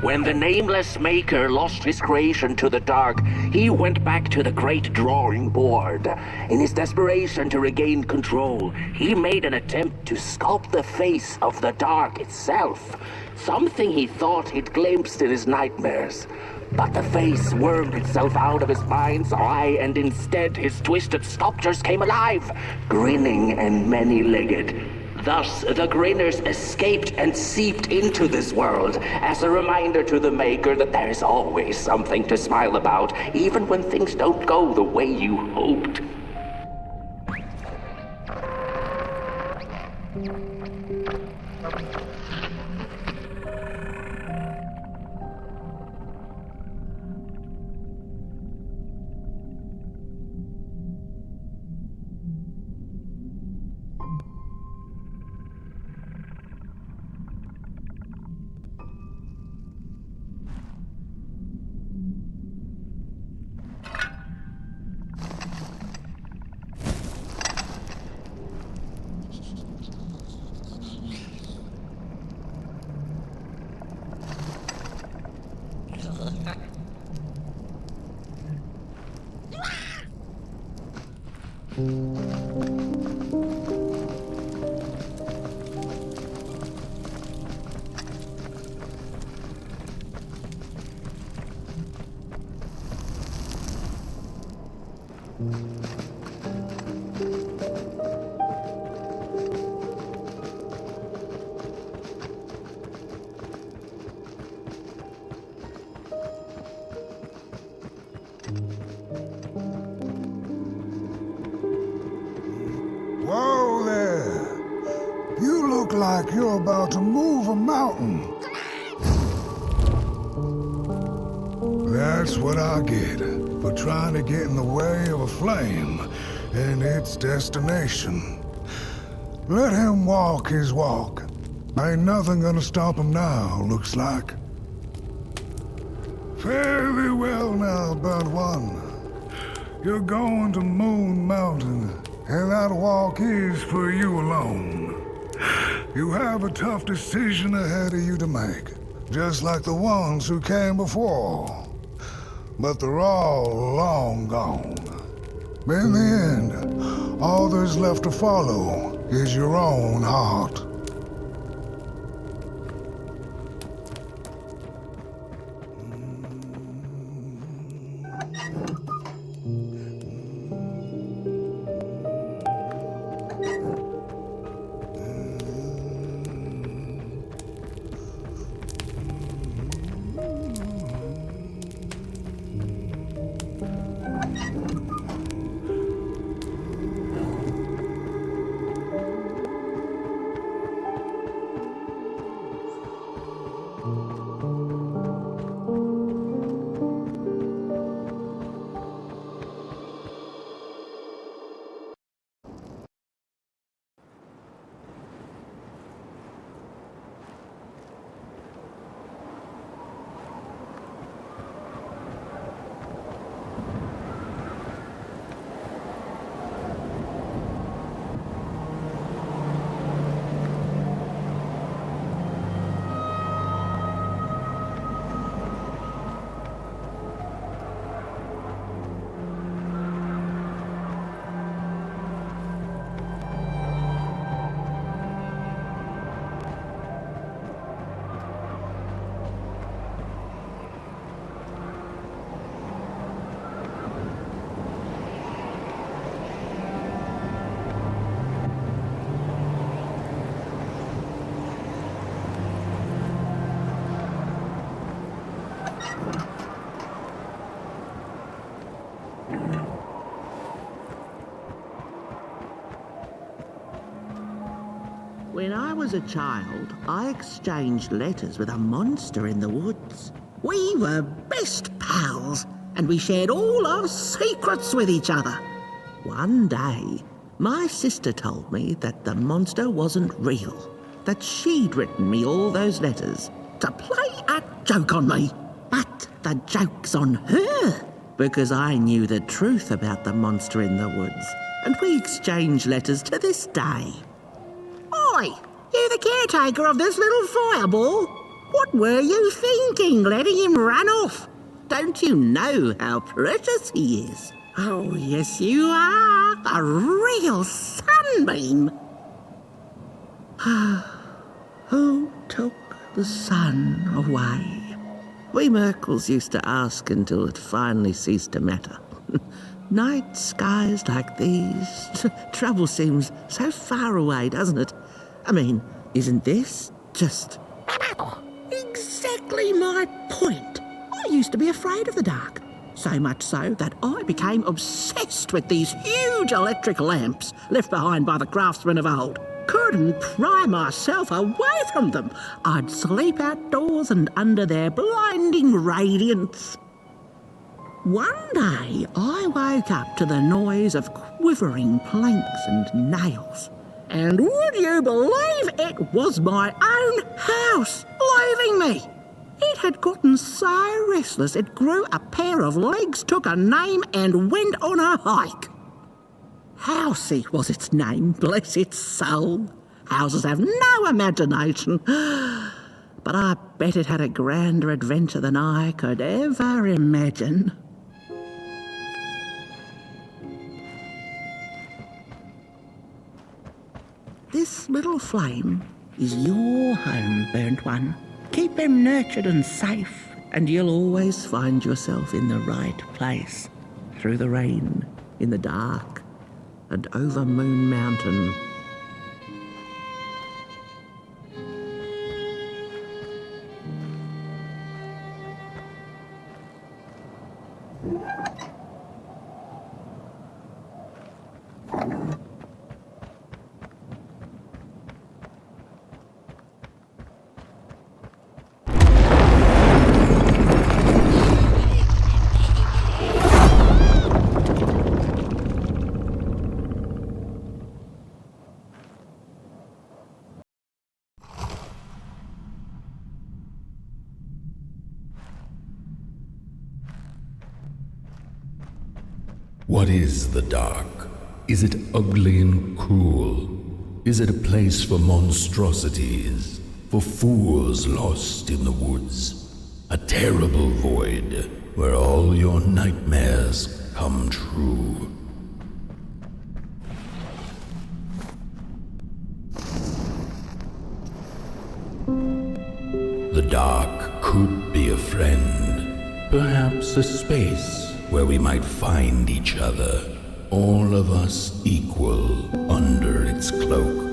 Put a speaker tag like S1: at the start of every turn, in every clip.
S1: When the nameless maker lost his creation to the dark, he went back to the great drawing board. In his desperation to regain control, he made an attempt to sculpt the face of the dark itself, something he thought he'd glimpsed in his nightmares. But the face wormed itself out of his mind's eye, and instead his twisted sculptures came alive, grinning and many-legged. Thus, the grinners escaped and seeped into this world as a reminder to the maker that there is always something to smile about, even when things don't go the way you hoped.
S2: Whoa there! You look like you're about to move a mountain. That's what I get for trying to get in the way of a flame and its destination. Let him walk his walk. Ain't nothing gonna stop him now, looks like. Very well now, Burnt One. You're going to Moon Mountain, and that walk is for you alone. You have a tough decision ahead of you to make, just like the ones who came before. But they're all long gone. In the end, all there's left to follow is your own heart.
S3: When I was a child, I exchanged letters with a monster in the woods. We were best pals, and we shared all our secrets with each other. One day, my sister told me that the monster wasn't real, that she'd written me all those letters to play a joke on me. But the joke's on her, because I knew the truth about the monster in the woods, and we exchange letters to this day. Oi, you the caretaker of this little fireball? What were you thinking, letting him run off? Don't you know how precious he is? Oh, yes, you are. A real sunbeam. Who took the sun away? We Merkles used to ask until it finally ceased to matter. Night skies like these, trouble seems so far away, doesn't it? I mean, isn't this just exactly my point? I used to be afraid of the dark. So much so that I became obsessed with these huge electric lamps left behind by the craftsmen of old. Couldn't pry myself away from them. I'd sleep outdoors and under their blinding radiance. One day, I woke up to the noise of quivering planks and nails. And would you believe it was my own house leaving me? It had gotten so restless it grew a pair of legs, took a name and went on a hike. Housey was its name, bless its soul. Houses have no imagination. But I bet it had a grander adventure than I could ever imagine. This little flame is your home, burnt one. Keep him nurtured and safe, and you'll always find yourself in the right place. Through the rain, in the dark, and over Moon Mountain.
S4: What is the dark? Is it ugly and cruel? Is it a place for monstrosities, for fools lost in the woods? A terrible void where all your nightmares come true. The dark could be a friend, perhaps a space where we might find each other, all of us equal under its cloak.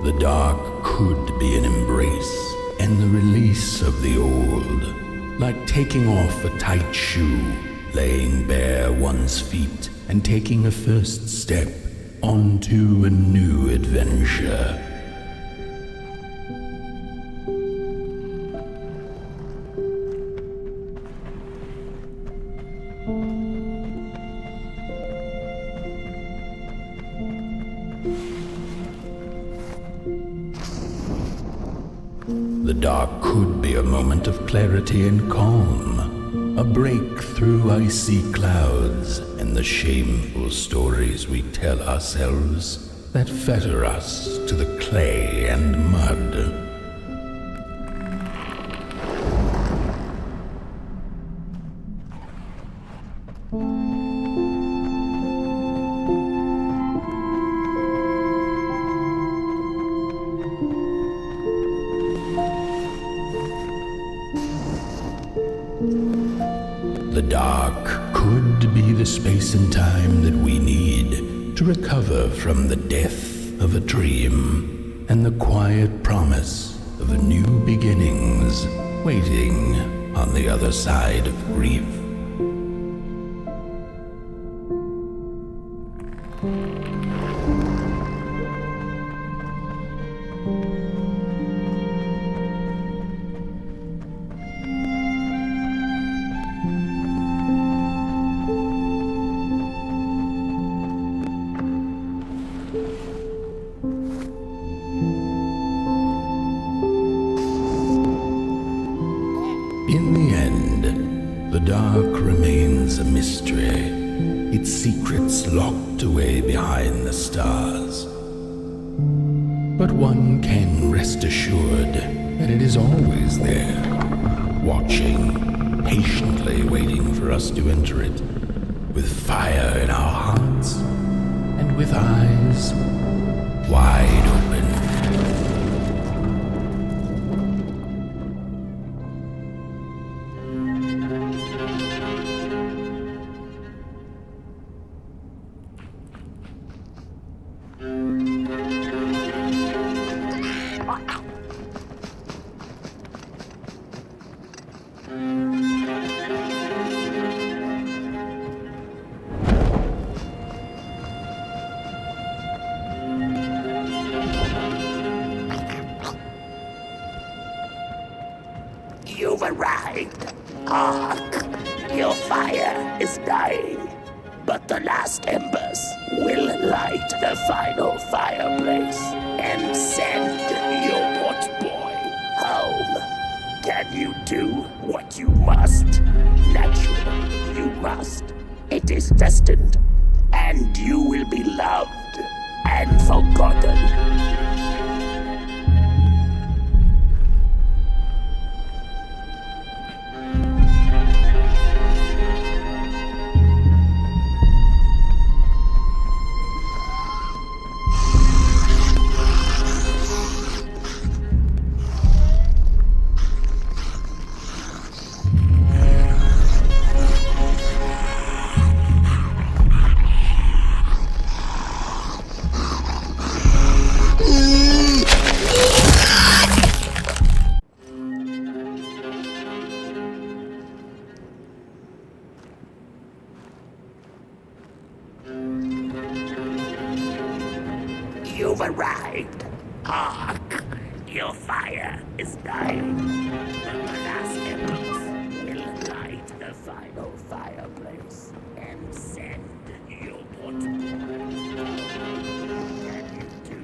S4: The dark could be an embrace and the release of the old. Like taking off a tight shoe, laying bare one's feet, and taking a first step onto a new adventure. The dark could be a moment of clarity and calm, a break through icy clouds and the shameful stories we tell ourselves that fetter us to the clay and mud. The dark could be the space and time that we need to recover from the death of a dream and the quiet promise of new beginnings waiting on the other side of grief. is a mystery, its secrets locked away behind the stars. But one can rest assured that it is always there, watching, patiently waiting for us to enter it, with fire in our hearts and with eyes wide open.
S1: You've arrived. Hark! Your fire is dying, but the last embers will light the final fireplace and send your potboy home. Can you do what you must? Naturally, you must. It is destined, and you will be loved and forgotten. You've arrived. Hark! Your fire is dying, but the last embers will light the final fireplace and send your potboy. Can you do?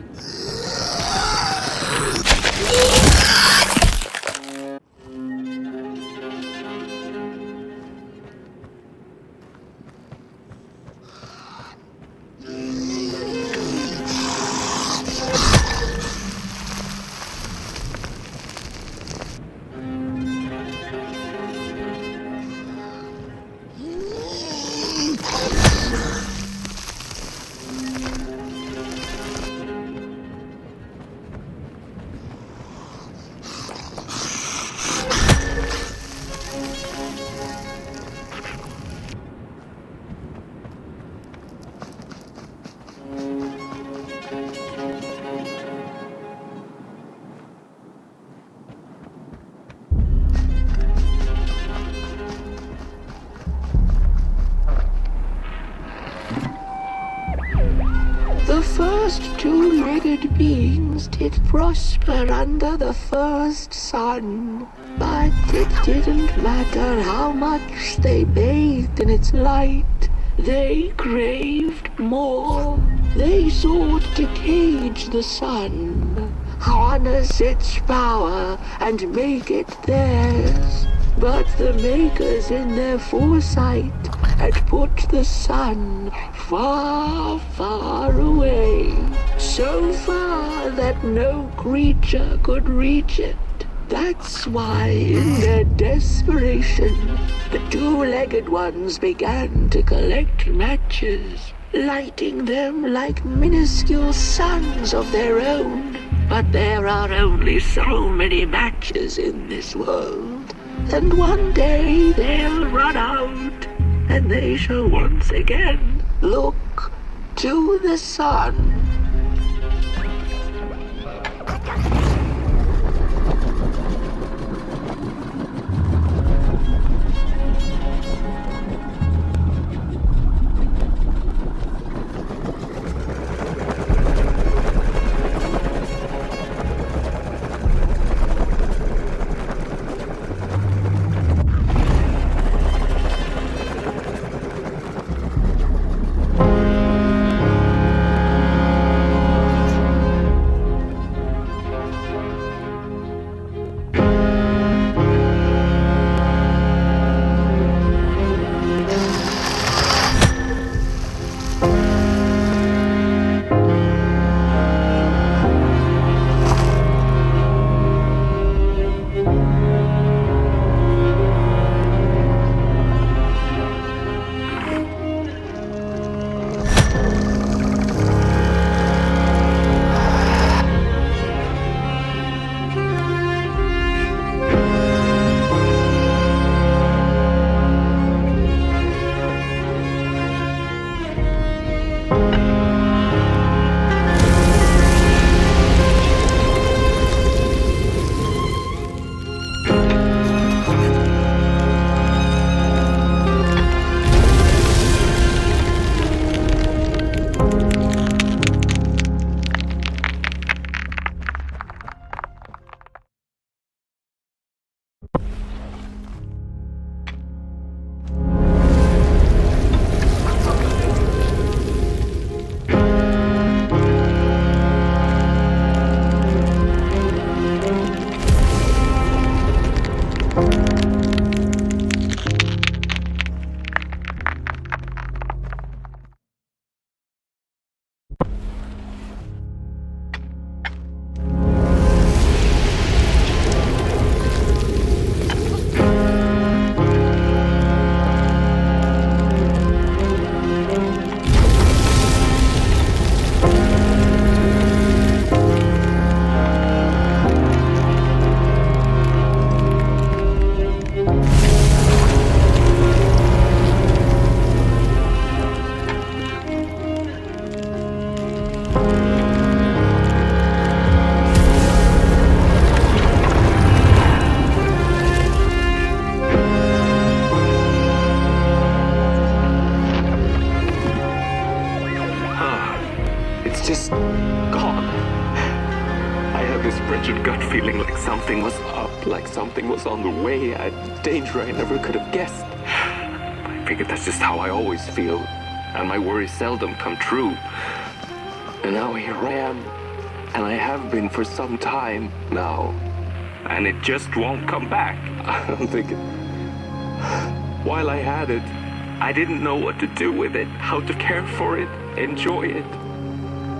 S5: The first two-legged beings did prosper under the first sun, but it didn't matter how much they bathed in its light. They craved more. They sought to cage the sun, harness its power, and make it theirs. But the makers in their foresight had put the sun far, far away, so far that no creature could reach it. That's why, in their desperation, the two-legged ones began to collect matches, lighting them like minuscule suns of their own. But there are only so many matches in this world, and one day they'll run out, and they shall once again look to the sun.
S1: just gone. I had this wretched gut feeling like something was up, like something was on the way, a danger I never could have guessed. I figured that's just how I always feel, and my worries seldom come true. And now here I am, and I have been for some time now, and it just won't come back. I'm thinking, while I had it, I didn't know what to do with it, how to care for it, enjoy it.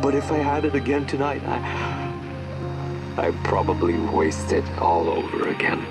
S1: But if I had it again tonight, I'd probably waste it all over again.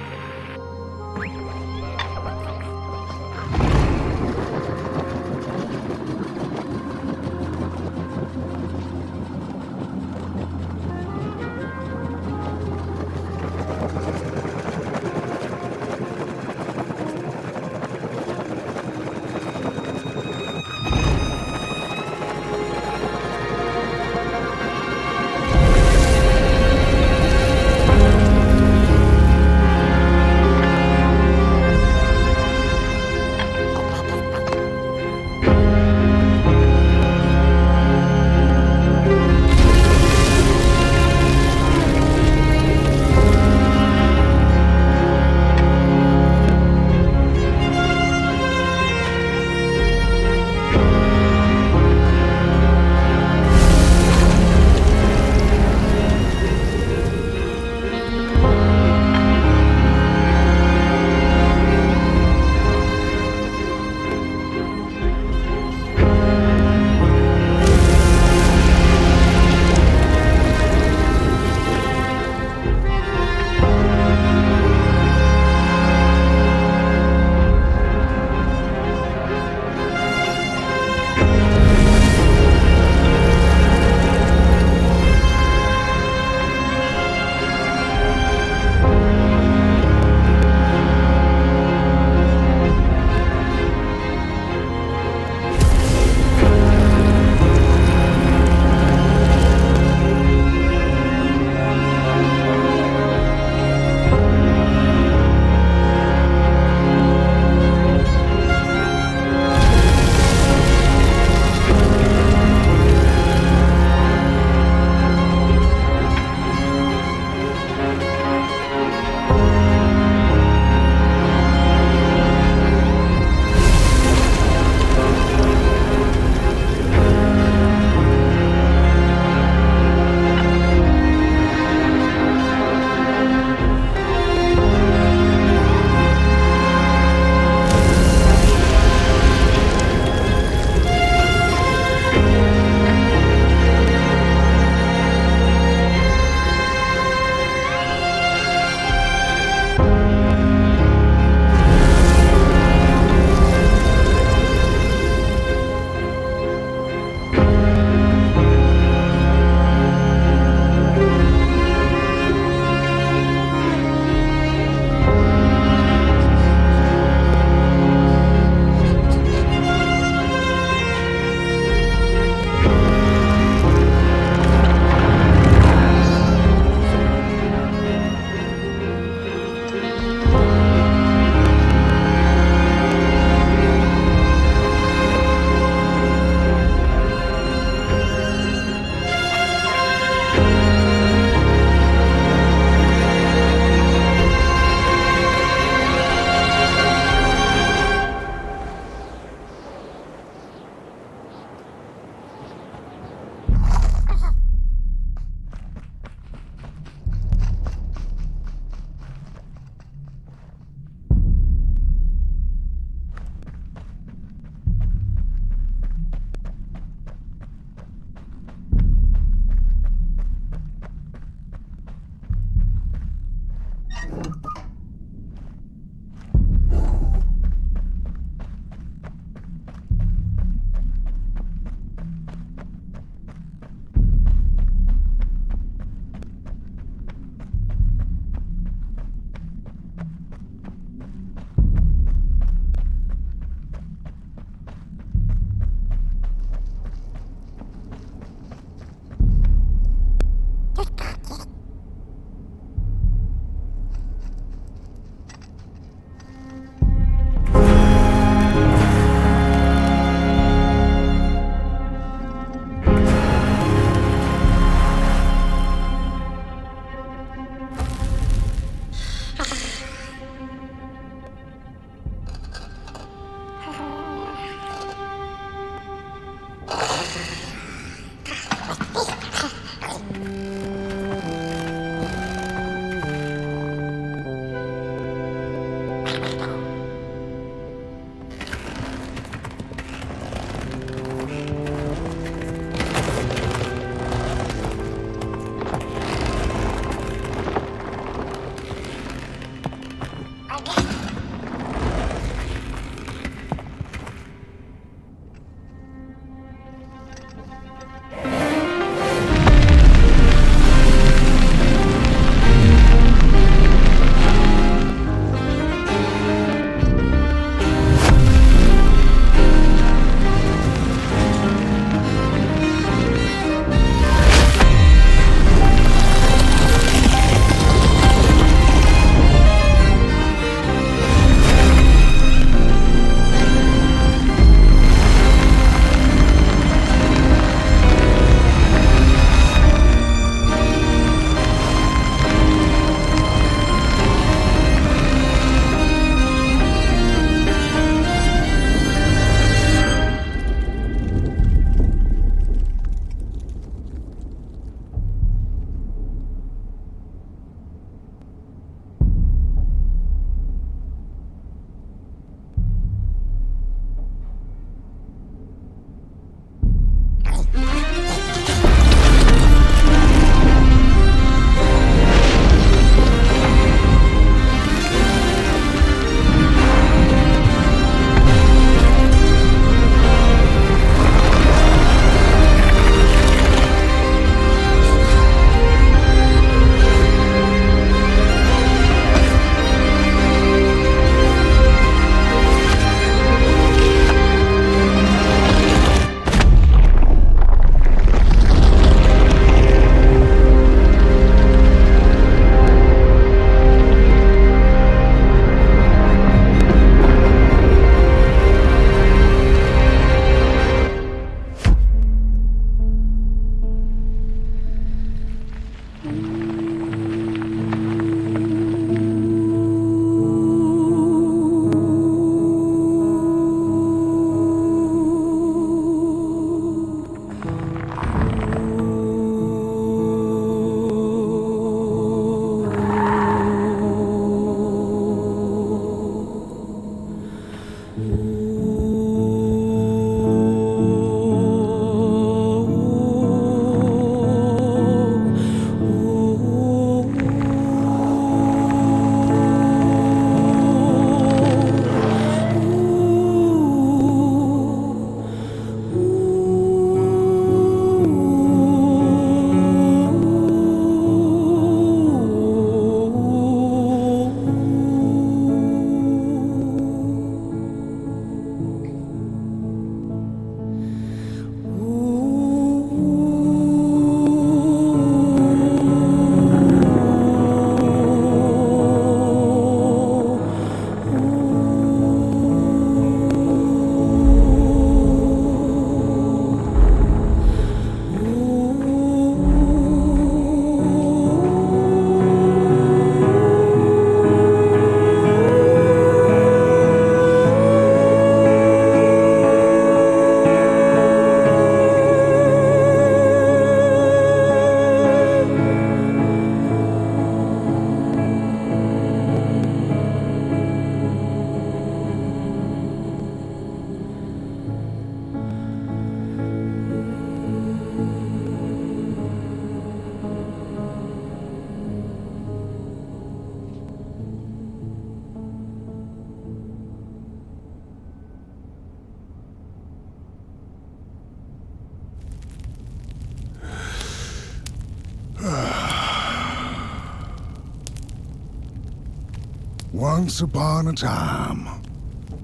S2: Once upon a time,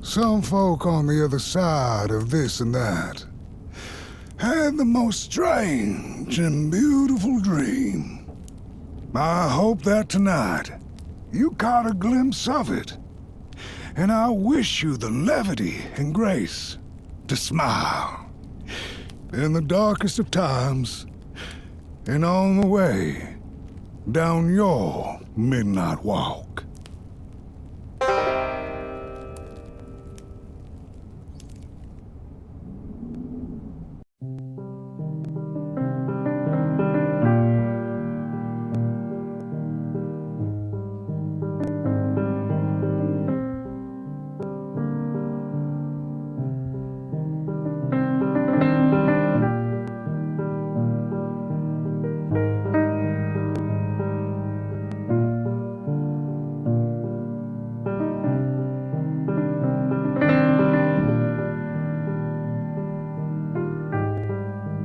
S2: some folk on the other side of this and that had the most strange and beautiful dream. I hope that tonight you caught a glimpse of it, and I wish you the levity and grace to smile in the darkest of times and on the way down your midnight walk.